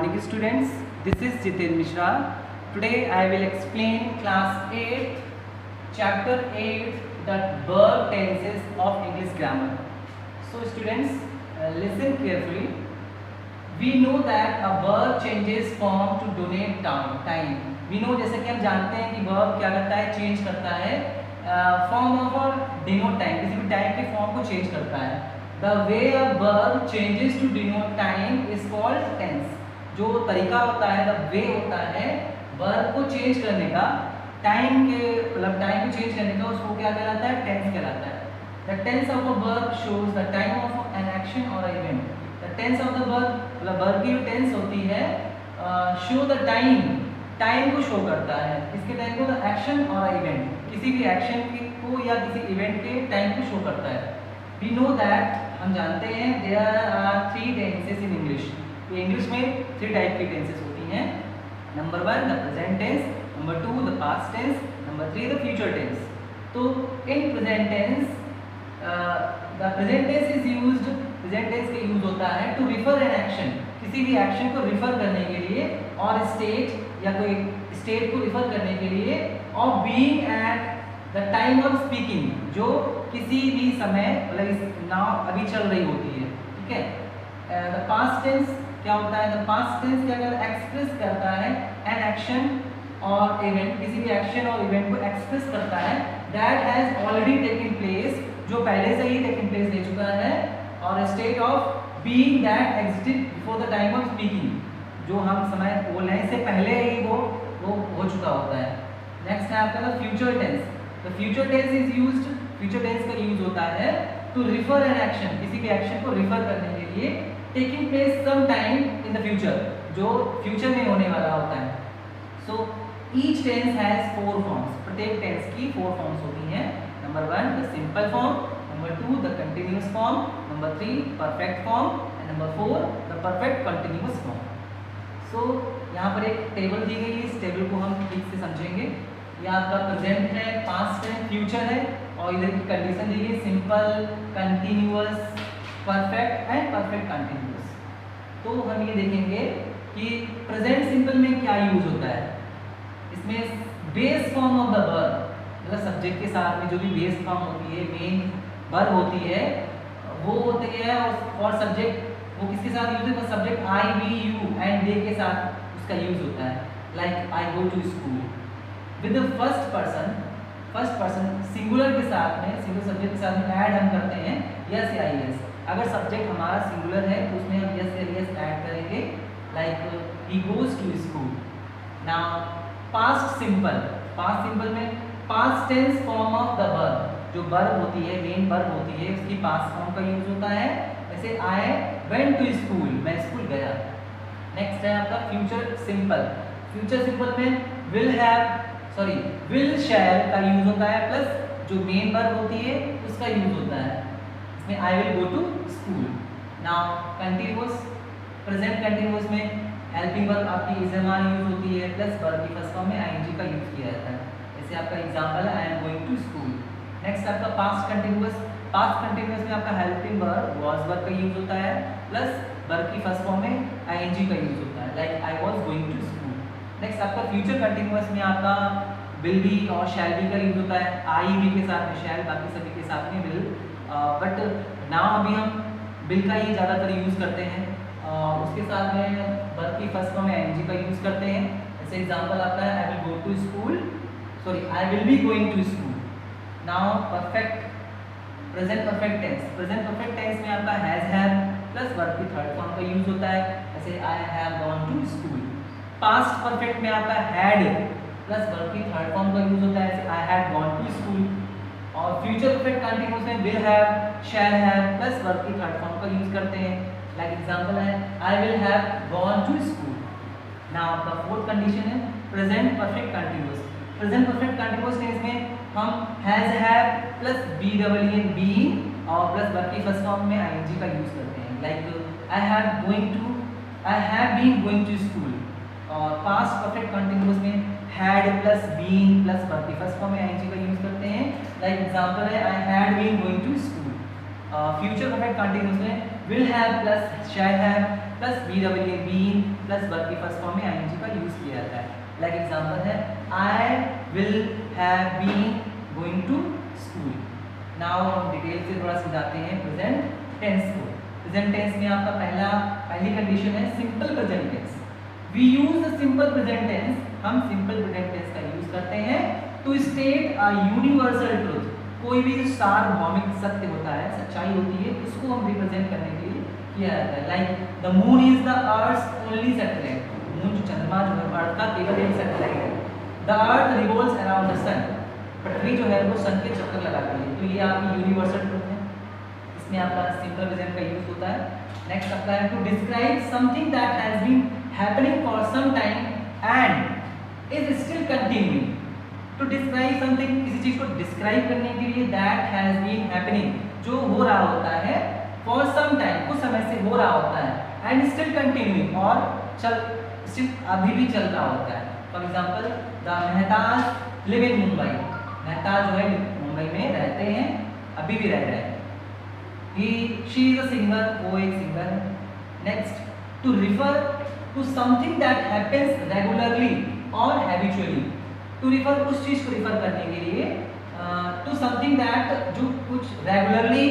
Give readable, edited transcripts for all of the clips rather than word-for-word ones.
morning students, this is Jiten Mishra. Today I will explain class 8 chapter 8 the verb tenses of English grammar. So students, listen carefully. We know that a verb changes form to denote time. We know, जैसे कि हम जानते हैं कि verb क्या करता है, change करता है फॉर्म ऑफ और डिनोट टाइम, किसी भी टाइम के फॉर्म को चेंज करता है. The way a verb changes to denote time is called tense. जो तरीका होता है, the way होता है verb को चेंज करने का, टाइम के मतलब टाइम को चेंज करने का, उसको क्या कहलाता है, टेंस कहलाता है. The tense of a verb shows the time of an action or event. The tense of the verb मतलब verb की जो टेंस होती है show the टाइम को शो करता है. किसके टाइम को, the action और इवेंट, किसी भी एक्शन को या किसी इवेंट के टाइम को शो करता है. We know that, हम जानते हैं, there are 3 tenses in English. तो इंग्लिश में 3 टाइप की टेंसेस होती हैं. Number 1 the present tense, number 2 the past tense, number 3 the future tense. तो in present tense the present tense is used, present tense का यूज होता है to refer an action, किसी भी एक्शन को रिफर करने के लिए, और स्टेट या कोई स्टेट को रिफर करने के लिए, और being at the time of speaking, जो किसी भी समय मतलब नाउ अभी चल रही होती है. ठीक है. द पास्ट टेंस क्या होता है, द पास्ट टेंस क्या करता है, एक्सप्रेस करता है एन एक्शन और इवेंट, किसी भी एक्शन और इवेंट को एक्सप्रेस करता है that has already taken place, जो पहले से ही टेकन प्लेस ले चुका है, और state of being that existed before the time of speaking, जो हम समय बोलने से पहले ही वो हो चुका होता है. नेक्स्ट है आपका future tense. The future tense is used, future tense का यूज होता है टू रिफर एन एक्शन, किसी भी एक्शन को रिफर करने के लिए, taking place some time in the future, जो फ्यूचर में होने वाला होता है. So each tense has 4 forms, प्रत्येक टेंस की 4 फॉर्म्स होती हैं. Number 1 the simple form, number 2 the continuous form, number 3 perfect form, and number 4 the perfect continuous form. So यहाँ पर एक टेबल दी गई है, इस टेबल को हम ठीक से समझेंगे. ये आपका प्रेजेंट है, पास्ट है, फ्यूचर है, और इधर की कंडीशन दी गई simple, continuous, perfect and perfect continuous. तो हम ये देखेंगे कि प्रेजेंट सिंपल में क्या यूज होता है. इसमें base form of the verb, मतलब सब्जेक्ट के साथ में जो भी बेस फॉर्म होती है, मेन वर्ब होती है, वो होती है, और सब्जेक्ट वो किसके साथ यूज होता है, subject I, we, you and they के साथ उसका यूज होता है. Like I go to school with the first person singular के साथ में, सिंगुलर सब्जेक्ट के साथ में ऐड हम करते हैं यस या एस. अगर सब्जेक्ट हमारा सिंगुलर है तो उसमें हम यस या एस ऐड करेंगे, like he goes to school. Now past simple में past tense form of the verb, जो वर्ब होती है, मेन वर्ब होती है, उसकी पास्ट फॉर्म का यूज होता है. जैसे आई वेंट टू स्कूल, मैं स्कूल गया. नेक्स्ट है आपका फ्यूचर सिंपल में विल शैल का यूज होता है, प्लस जो मेन वर्ब होती है उसका यूज होता है. इसमें I will go to school. Now present continuous में हेल्पिंग वर्ब आपकी इज एम आर यूज होती है, प्लस वर्ब की फर्स्ट फॉर्म में आईएनजी का यूज किया जाता है. जैसे आपका एग्जांपल है I am going to school. Next आपका पास्ट कंटिन्यूअस में आपका हेल्पिंग वर्ब वाज वर्ब का यूज होता है, प्लस वर्ब की फर्स्ट फॉर्म में आईएनजी का यूज होता है, like I was going to school. Next आपका फ्यूचर कंटिन्यूअस में आपका विल बी और शैल बी का यूज होता है. आई बी के साथ में शैल, बाकी सभी के साथ में विल, बट नाउ अभी हम विल का ही ज़्यादातर यूज करते हैं. उसके साथ में वर्ब की फर्स्ट फॉर्म में आईएनजी का यूज करते हैं. जैसे एग्जांपल आता है I will go to school, I will be going to school. Now present perfect tense में आपका हैज हैव प्लस वर्ब की थर्ड फॉर्म का यूज होता है. जैसे I have gone to school. Past perfect में आपका हैड प्लस वर्ब की थर्ड फॉर्म का यूज होता है, जैसे I had gone to school. और फ्यूचर परफेक्ट कंटिन्यूअस में will have, shall have plus verb की थर्ड फॉर्म का यूज करते हैं. लाइक एग्जांपल है I will have gone to school. Now आपका फोर्थ कंडीशन है present perfect continuous. Present perfect continuous tense में हम has have plus B double N being और प्लस वर्ब की फर्स्ट फॉर्म में आईएनजी का यूज करते हैं. Like I have been going to school. और पास्ट परफेक्ट कंटिन्यूअस में had plus been plus verb की फर्स्ट फॉर्म में आईएनजी का यूज करते हैं. लाइक एग्जांपल है I had been going to school. Future perfect continuous में will have plus shall have plus BWA been plus verb की first form में ING का यूज किया जाता है। लाइक एग्जांपल है I will have been going to school. Now हम detail से थोड़ा समझाते हैं प्रेजेंट टेंस को। प्रेजेंट टेंस में आपका पहली कंडीशन है simple present tense. We use the simple present tense, हम सिंपल प्रेजेंट टेंस का यूज करते हैं to state a universal truth. कोई भी जो सार्वभौमिक सत्य होता है, सच्चाई होती है, उसको हम रिप्रेजेंट करने के लिए किया जाता है। Like the moon is the earth's only satellite, moon जो चंद्रमा जो है अर्थ का केवल एक सैटेलाइट है। The earth revolves around the sun, पृथ्वी जो है वो सन के चक्कर लगाती है। तो ये आपकी यूनिवर्सल ट्रुथ है, इसमें आपका सिंपल प्रेजेंट का यूज होता है। नेक्स्ट आपका है to describe something that has been happening for some time and is still continuing. To describe something, किसी चीज को डिस्क्राइब करने के लिए दैट हैज बीन हैपनिंग, जो हो रहा होता है, फॉर सम टाइम, कुछ समय से हो रहा होता है, एंड स्टिल कंटिन्यूइंग, और स्टिल अभी भी चल रहा होता है। For example the Mehtas live in Mumbai, Mehtas जो है मुंबई में रहते हैं, अभी भी रह रहे हैं। शी इज अ सिंगर, वो एक सिंगर है। Next to refer to something that happens regularly और हैबिचुअली। टू रिफर, उस चीज को रिफर करने के लिए टू समथिंग दैट जो कुछ रेगुलरली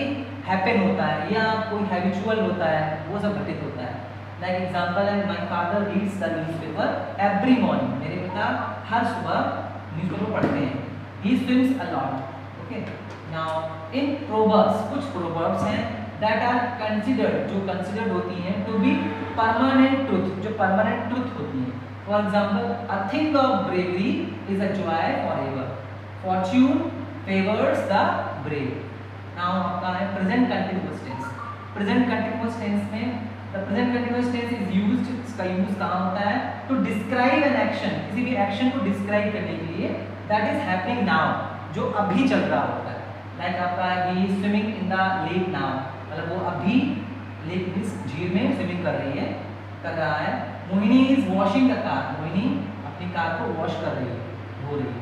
हैपन होता है या कोई हैबिचुअल होता है, वो सब घटित होता है। लाइक एग्जांपल है my father reads the newspaper every morning, मेरे पिता हर सुबह न्यूज़पेपर पढ़ते हैं। He swims a lot. Okay, now in proverbs, कुछ प्रोवर्ब्स हैं दैट आर कंसीडर्ड, जो कंसीडर्ड होती हैं टू बी परमानेंट ट्रुथ, जो परमानेंट ट्रुथ होती हैं। For example, a thing of bravery is a joy forever. Fortune favors the brave. Now आपका है present continuous tense. Present continuous tense में the present continuous tense is used, इसका use कहाँ होता है? To describe an action, किसी भी action को डिस्क्राइब करने के लिए that is happening now, जो अभी चल रहा होता है। Like आपका he is swimming in the lake now, मतलब वो अभी लेक मीन्स झील में स्विमिंग कर रही है, कर रहा है। Mohini is washing the car, Mohini अपनी कार को वॉश कर रही है, धो रही है।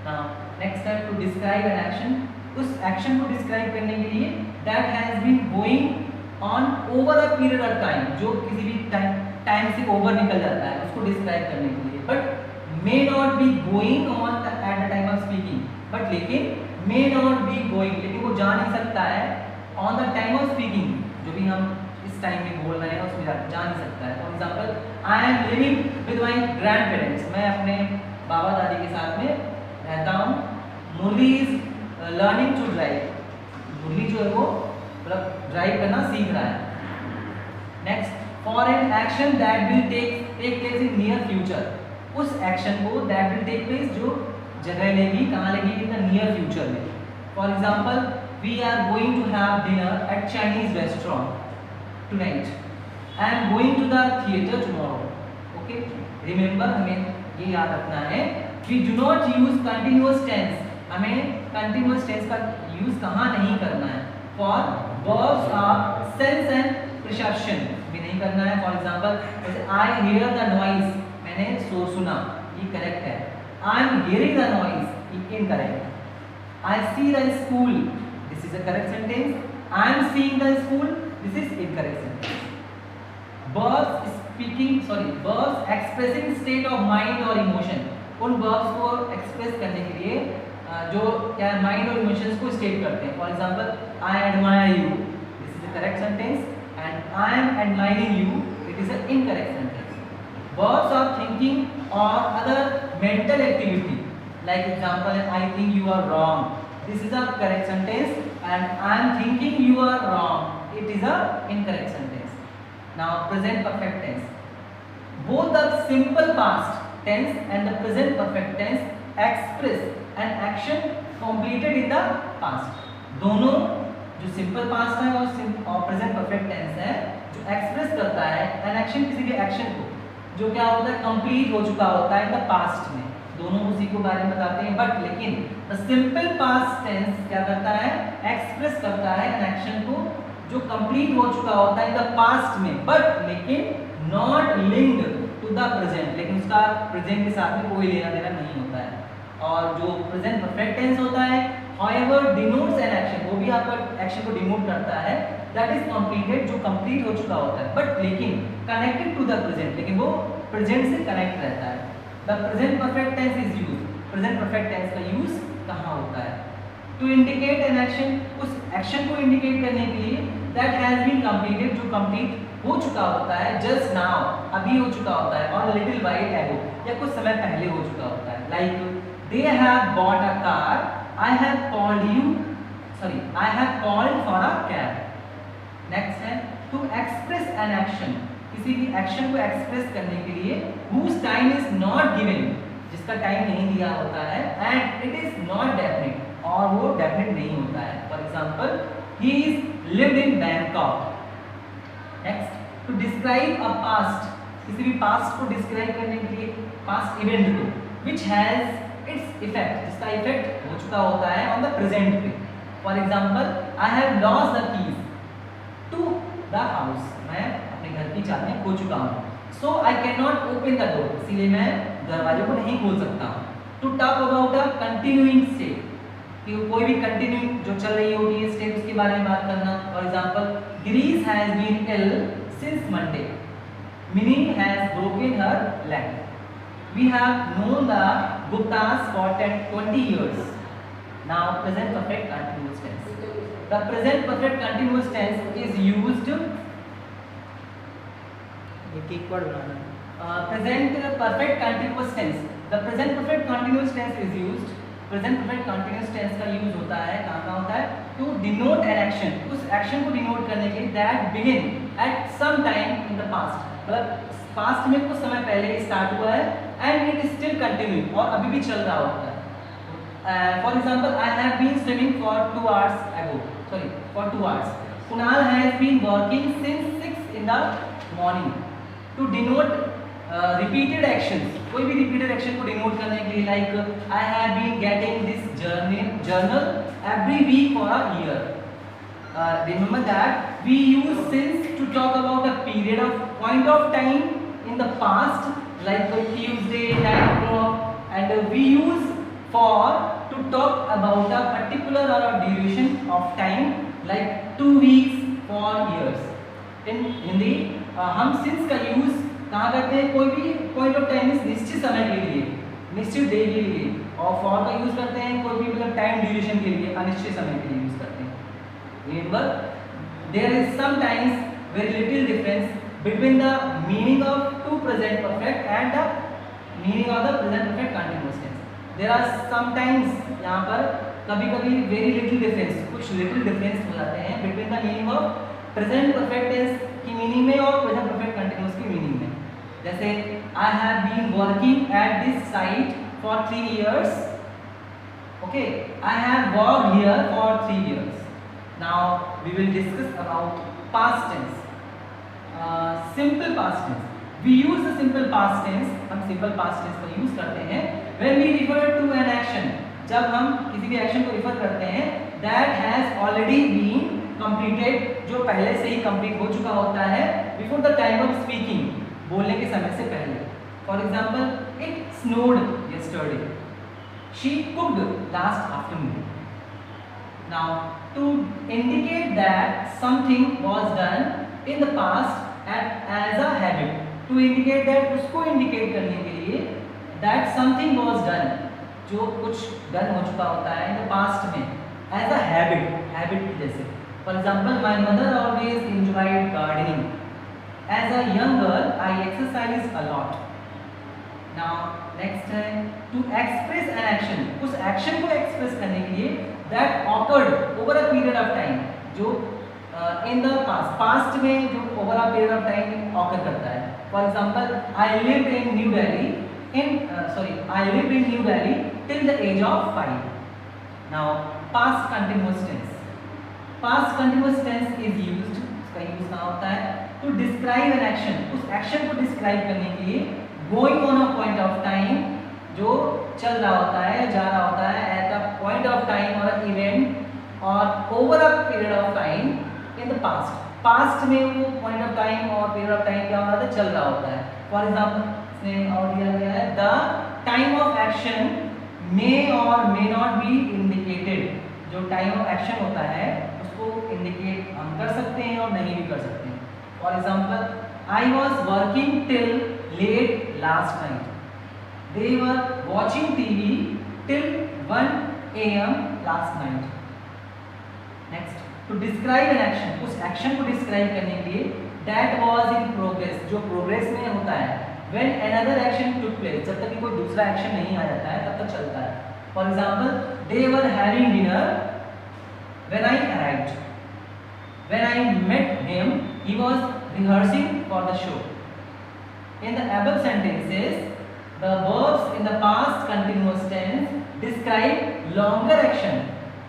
नाउ नेक्स्ट है टू डिस्क्राइब एन एक्शन, उस एक्शन को डिस्क्राइब करने के लिए that has been going on over a period of time, जो किसी भी टाइम से ओवर निकल जाता है, उसको डिस्क्राइब करने के लिए। But may not be going on at the time of speaking, but लेकिन मे नॉट बी गोइंग, लेकिन वो जा नहीं सकता है on the time of speaking, जो भी हम इस टाइम में बोल रहे हैं उसमें जा नहीं सकता है। For example I am living with my grandparents, मैं अपने बाबा दादी के साथ में रहता हूँ। Murali is learning to drive, Murali जो है वो मतलब ड्राइव करना सीख रहा है। Next for an action that will take place in near future, उस एक्शन को दैट विल टेक प्लेस जो जगह लेगी, कहाँ लेगी, इन द नियर फ्यूचर में। For example we are going to have dinner at Chinese restaurant tonight. I am going to the theater tomorrow. Okay, remember हमें ये याद रखना है we do not use continuous tense, हमें continuous tense का use कहाँ नहीं करना है। for verbs of sense and perception भी नहीं करना है। for example जैसे I hear the noise, मैंने शोर सुना, ये करेक्ट है। I am hearing the noise, ये इनकरेक्ट है। I see the school, this is a correct sentence। I am seeing the school, this is incorrect sentence। verbs expressing state of mind or emotion, उन verbs को express करने के लिए जो क्या mind और इमोशंस को स्टेट करते हैं। For example I admire you, this is a correct sentence, and I am admiring you, it is a incorrect sentence. verbs of thinking or other mental activity, like example I think you are wrong, this is a correct sentence, and I am thinking you are wrong, it is a incorrect sentence। now present perfect tense, both the simple past tense and the present perfect tense express an action completed in the past। दोनों जो simple past है और present perfect tense है, जो express करता है an action, किसी भी एक्शन को जो क्या होता है कंप्लीट हो चुका होता है इन द पास्ट में, दोनों उसी को बारे में बताते हैं। बट लेकिन द सिंपल पास्ट टेंस क्या करता है, एक्सप्रेस करता है एन एक्शन को जो कंप्लीट हो चुका होता है इन द पास्ट में, बट लेकिन not linked to the present, लेकिन उसका प्रेजेंट के साथ में कोई लेना देना नहीं होता है। और जो प्रेजेंट परफेक्ट टेंस होता है however denotes an action, वो भी आपका एक्शन को डिनोट करता है दैट इज कंप्लीटेड, जो कंप्लीट हो चुका होता है, बट लेकिन कनेक्टेड टू द प्रेजेंट, लेकिन वो प्रेजेंट से कनेक्ट रहता है। The present perfect tense is used, present perfect tense का यूज कहाँ होता है? टू इंडिकेट एन एक्शन, उस एक्शन को इंडिकेट करने के लिए दैट हैज बीन कंप्लीटेड, जो कंप्लीट हो चुका होता है, जस्ट नाउ, अभी हो चुका होता है, और लिटिल वाइल एगो, या कुछ समय पहले हो चुका होता है। Like they have bought a car, I have called you, sorry I have called for a cab. Next है टू एक्सप्रेस एन एक्शन, किसी भी एक्शन को एक्सप्रेस करने के लिए whose time is not given, जिसका टाइम नहीं दिया होता है, and it is not definite, और वो डेफिनेट नहीं होता है। For example he is lived in Bangkok। Next to describe a past, किसी भी पास्ट को डिस्क्राइब करने के लिए, पास्ट इवेंट को, which has its effect, जिसका इफेक्ट हो चुका होता है ऑन द प्रेजेंट पे। For example I have lost the keys to the house, मैं अपने घर की चाबियां खो चुका हूँ। So I can not open the door, इसीलिए मैं दरवाजे को नहीं खोल सकता हूँ। To talk about a continuing state, कि कोई भी कंटिन्यूइंग जो चल रही होगी है स्टेट, उसके बारे में बात करना। For example Girish has been ill since Monday, Mini has broken her leg, we have known the Guptas for 20 years। Now present perfect continuous tense, the present perfect continuous tense is used, एक वर्ड बनाना, present perfect continuous tense, the present perfect continuous tense is used, present perfect continuous tense का use होता है, कहाँ होता है? To denote an action, उस action को डिनोट करने के लिए that begin at some time in the past, मतलब पास्ट में कुछ समय पहले स्टार्ट हुआ है, and it is still continuing, और अभी भी चल रहा होता है। For example I have been swimming for 2 hours ago, sorry for 2 hours, Kunal has been working since 6 in the morning। To denote repeated actions, कोई भी रिपीटेड एक्शन को डिनोट करने के लिए, like I have been getting this journal every week for a year. Remember that we use since to talk about a period of point of time in the past, like Tuesday 9 o'clock, and we use for to talk about a particular or a duration of time, like 2 weeks for years। in Hindi हम since का use कहाँ करते हैं? कोई भी point of time निश्चित समय के लिए, निश्चित डे के लिए, और फॉर का यूज करते हैं कोई भी मतलब टाइम ड्यूरेशन के लिए, अनिश्चित समय के लिए यूज करते हैं। Remember there is sometimes very little difference between the meaning of two present perfect and the meaning of the present perfect continuous tense. There are sometimes, यहाँ पर कभी कभी वेरी लिटिल डिफरेंस, कुछ लिटिल डिफरेंस हो जाते हैं between the meaning of present perfect tense की meaning में और प्रेजेंट परफेक्ट कंटिन्यूअस की मीनिंग में। जैसे I have been working at this site for 3 years, okay, I have worked here for 3 years। Now we will discuss about past tense, simple past tense. We use the simple past tense, हम simple past tense का use करते हैं when we refer to an action, जब हम किसी भी action को refer करते हैं that has already been completed, जो पहले से ही कंप्लीट हो चुका होता है, before the time of speaking, बोलने के समय से पहले। For example it snowed yesterday, she cooked last afternoon। Now to indicate that something was done in the past as a habit, to indicate that, उसको indicate करने के लिए that something was done, जो कुछ done हो चुका होता है in the past में, as a habit, habit की जैसे। For example, my mother always enjoyed gardening। As a young girl, I exercise a lot। Now next है to express an action, उस action को express करने के लिए that occurred over a period of time, जो in the past में जो over a period of time occur करता है। For example, I lived in New Delhi till the age of 5। Now past continuous tense, past continuous tense is used, इसका use कहाँ होता है? To describe an action, उस action को describe करने के लिए going on a point of time, जो चल रहा होता है, जा रहा होता है, at a point of time और इवेंट और over a period of time in the past. Past में वो पॉइंट ऑफ टाइम और पीरियड ऑफ टाइम क्या हो रहा था? चल रहा होता है। फॉर एग्जाम्पल इसमें और दिया गया है द टाइम ऑफ एक्शन मे और मे नॉट बी इंडिकेटेड, जो टाइम ऑफ एक्शन होता है उसको इंडिकेट हम कर सकते हैं और नहीं भी कर सकते हैं। For example, I was working till late last night, they were watching TV till 1 AM last night. Next, to describe an action, उस एक्शन को डिस्क्राइब करने के लिए दैट वॉज इन प्रोग्रेस, जो प्रोग्रेस में होता है। When another action took place, जब तक कि कोई दूसरा एक्शन नहीं आ जाता है तब तक चलता है। For example, they were having dinner when I arrived, when I met him he was rehearsing for the show. In the above sentences, the verbs in the past continuous tense describe longer action.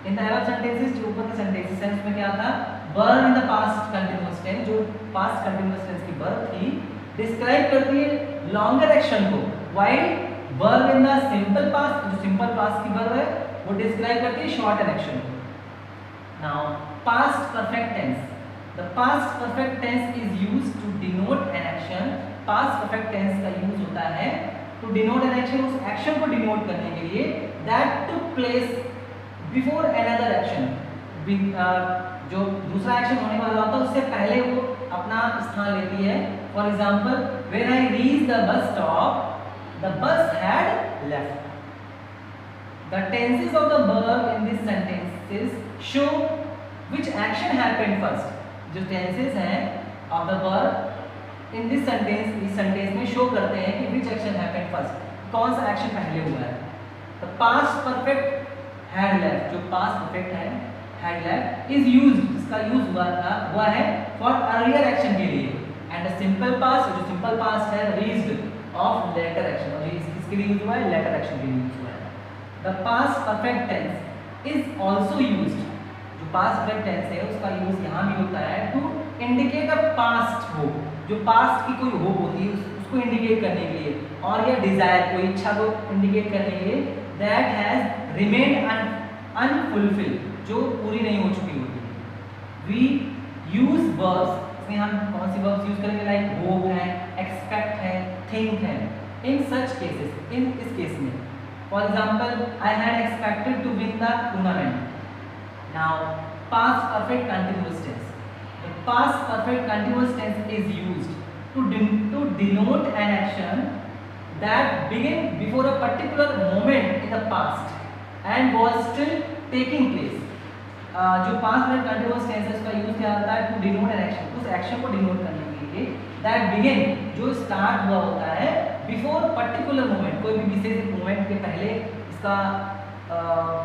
In the above sentences, जो ऊपर के sentences हैं उसमें क्या था, verb in the past continuous tense, जो past continuous tense की verb थी, describe करती है longer action को, while verb in the simple past, जो simple past की verb है वो describe करती है shorten action को। Now, past perfect tense. The past perfect tense is used to denote an action. Past perfect tense का use होता है to denote an action, उस एक्शन को डिनोट करने के लिए that took place before another action. जो दूसरा एक्शन होने वाला होता है उससे पहले वो अपना स्थान लेती है। For example, when I reached the bus stop, the bus had left. The tenses of the verb in this sentences show which action happened first. जो tenses हैं of the verb in this sentence, इस sentence में show करते हैं कि which action happened first, कौन सा action पहले हुआ है। The past perfect had left, जो past perfect है had left is used, इसका यूज हुआ है for earlier action के लिए, and the simple past, जो simple past है reached of later action, और ये किसके लिए यूज हुआ है, later action के लिए यूज हुआ है। The past perfect tense is also used, जो past perfect tense है उसका यूज यहाँ भी होता है to indicate a past hope, जो past की कोई hope होती है उसको indicate करने के लिए, और यह desire, कोई इच्छा को indicate करने के लिए that has remained unfulfilled, जो पूरी नहीं हो चुकी होती है। We use verbs, इसमें हम कौन सी verbs यूज करेंगे, like hope है, expect है, think है। In such cases, in इस केस में, for example, I had expected to win the tournament. Now, past perfect continuous tense. The past perfect continuous tense is used to denote an action that began before a particular moment in the past and was still taking place. जो past perfect continuous tense है उसका use क्या होता है, to denote an action, उस action को denote करने के लिए that began, जो स्टार्ट हुआ होता है before particular moment, कोई भी विशेष मोमेंट के पहले इसका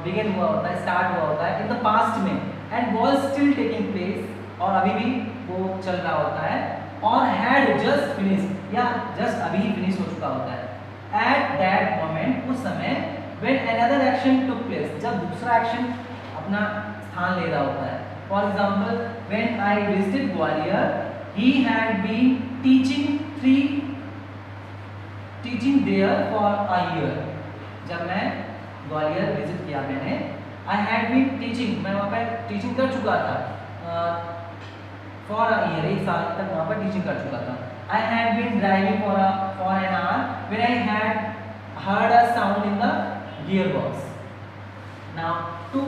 बिगिन हुआ होता है, स्टार्ट हुआ होता है इन द पास्ट में, and was still taking place, और अभी भी वो चल रहा होता है, और हैड जस्ट फिनिश्ड, या जस्ट अभी ही फिनिश हो चुका होता है। एट दैट मोमेंट, उस समय, when another action took place, जब दूसरा एक्शन अपना स्थान ले रहा होता है। For example, when I visited Gwalior, he had been teaching there for a year. जब मैं ग्वालियर विजिट किया मैंने, आई हैड बीन टीचिंग, मैं वहाँ पर टीचिंग कर चुका था फॉर अ ईयर, 1 साल तक वहाँ पर टीचिंग कर चुका था। I had been driving for an hour when I had heard a sound in the gear box. Now to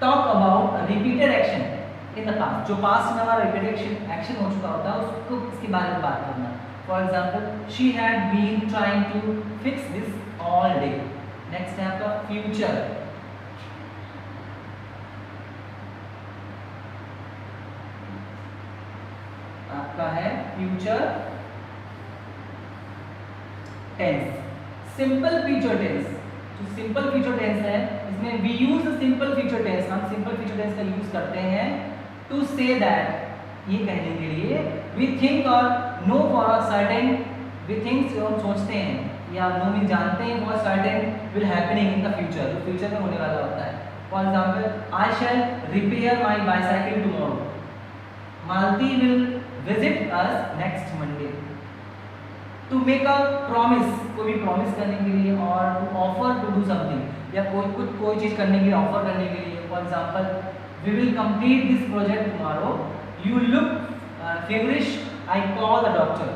talk about repeated action in the past, जो पास्ट में हमारा रिपीटेड एक्शन हो चुका होता है उसको, इसके बारे में बात करना। For example, she had been trying to fix this all day. Next है आपका फ्यूचर। आपका है future tense. Simple future tense, जो सिंपल फ्यूचर टेंस है इसमें we use simple future tense, हम सिंपल फ्यूचर टेंस का यूज करते हैं टू से दैट, ये कहने के लिए we think or know for a certain, we think हम सोचते हैं, या नो मीन जानते हैं for certain will happening in the future, जो फ्यूचर में होने वाला होता है। For example, I shall repair my bicycle tomorrow, Malti will visit us next Monday. To make a promise, कोई भी प्रॉमिस करने के लिए, और to offer to do something, या कोई चीज़ करने के लिए, ऑफर करने के लिए। For example, we will complete this project tomorrow, you look feverish, I call the doctor.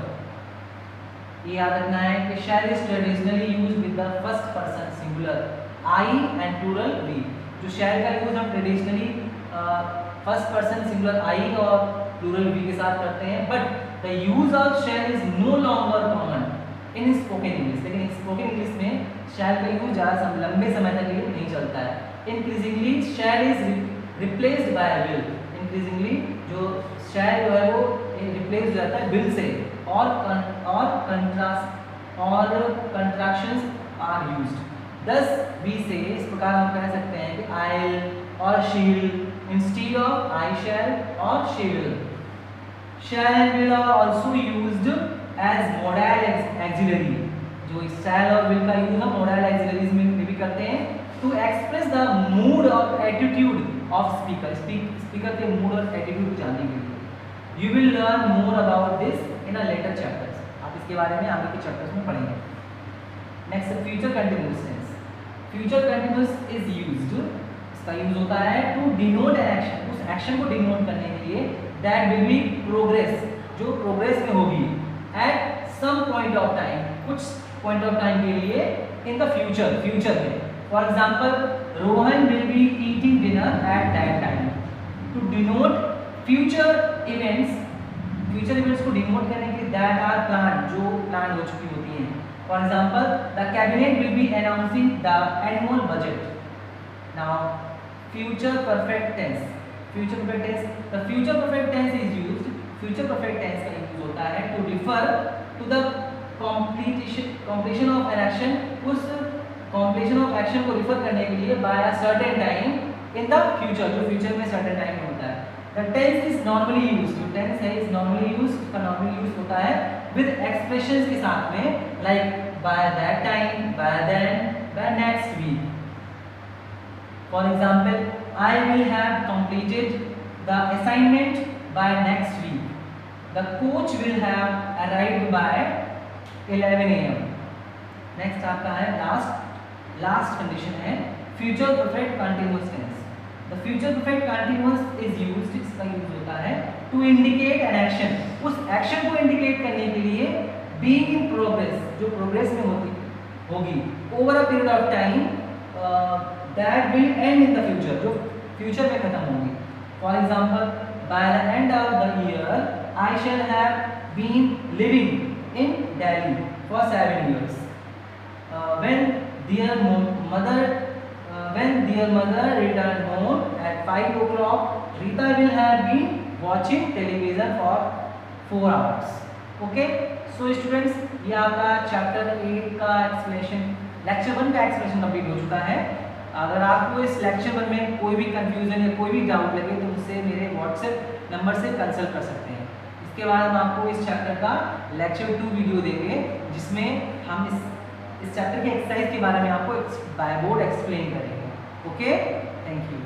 ये याद रखना है कि shall is traditionally use with the first person singular, I and plural we. जो शैल का यूज हम traditionally first person singular I और plural we के साथ करते हैं, but the use of shall is no longer common in spoken English. लेकिन spoken English में शैल का यूज ज़्यादा लंबे समय तक के लिए नहीं चलता है। Increasingly shall is replaced by will. Increasingly जो शैल जो है वो रिप्लेस हो जाता है विल से, और contractions are used. Thus we say, इस प्रकार हम कह सकते हैं कि I'll और she'll instead of I shall or she will. Shall and will are also used as modal auxiliary. जो इस shall और will का यूज हम modal auxiliaries में भी करते हैं to express the mood or attitude of speaker. Speaker के mood और attitude को जानने के लिए. You will learn more about this in a later chapters. आप इसके बारे में आगे के chapters में पढ़ेंगे. Next, future continuous tense. Future continuous is used, इसका यूज होता है टू डिनोट एन एक्शन, उस एक्शन को डिनोट करने के लिए दैट विल बी प्रोग्रेस, जो प्रोग्रेस में होगी at some point of time, कुछ पॉइंट ऑफ टाइम के लिए इन द फ्यूचर, फ्यूचर में। For example, Rohan will be eating dinner at that time. To denote future events, future events को denote करने के लिए दैट आर प्लान, जो plan हो चुकी होती हैं। For example, the cabinet will be announcing the annual budget. Now, future perfect tense. Future perfect tense. The future perfect tense is used. Future perfect tense का use होता है to refer to the completion of an action. उस completion of action को refer करने के लिए by a certain time in the future, जो future में certain time में होता है। The tense is normally used. जो tense है is normally used. उसका normally use होता है with expressions के साथ में, like by that time, by then, by next week. For example, I will have completed the assignment by next week. The coach will have arrived by 11 AM. Next आपका है last condition है future perfect continuous tense. The future perfect continuous is used, इसका use होता है to indicate an action. उस action को indicate करने के लिए being in progress, जो प्रोग्रेस में होगी over a period of time that will end in the future, जो फ्यूचर में खत्म होगी। For example, by the end of the year I shall have been living in Delhi for 7 years. When their mother returned home at 5 o'clock, Rita will have been watching television for 4 hours. Okay? So students, ये आपका chapter 8 का explanation, lecture 1 का explanation complete हो चुका है। अगर आपको इस लेक्चर 1 में कोई भी कंफ्यूजन या कोई भी डाउट लगे तो मुझसे मेरे व्हाट्सएप नंबर से कंसल्ट कर सकते हैं। इसके बाद हम आपको इस चैप्टर का लेक्चर 2 वीडियो देंगे, जिसमें हम इस चैप्टर के एक्सरसाइज के बारे में आपको बाय बोर्ड एक्सप्लेन करेंगे। Okay, thank you.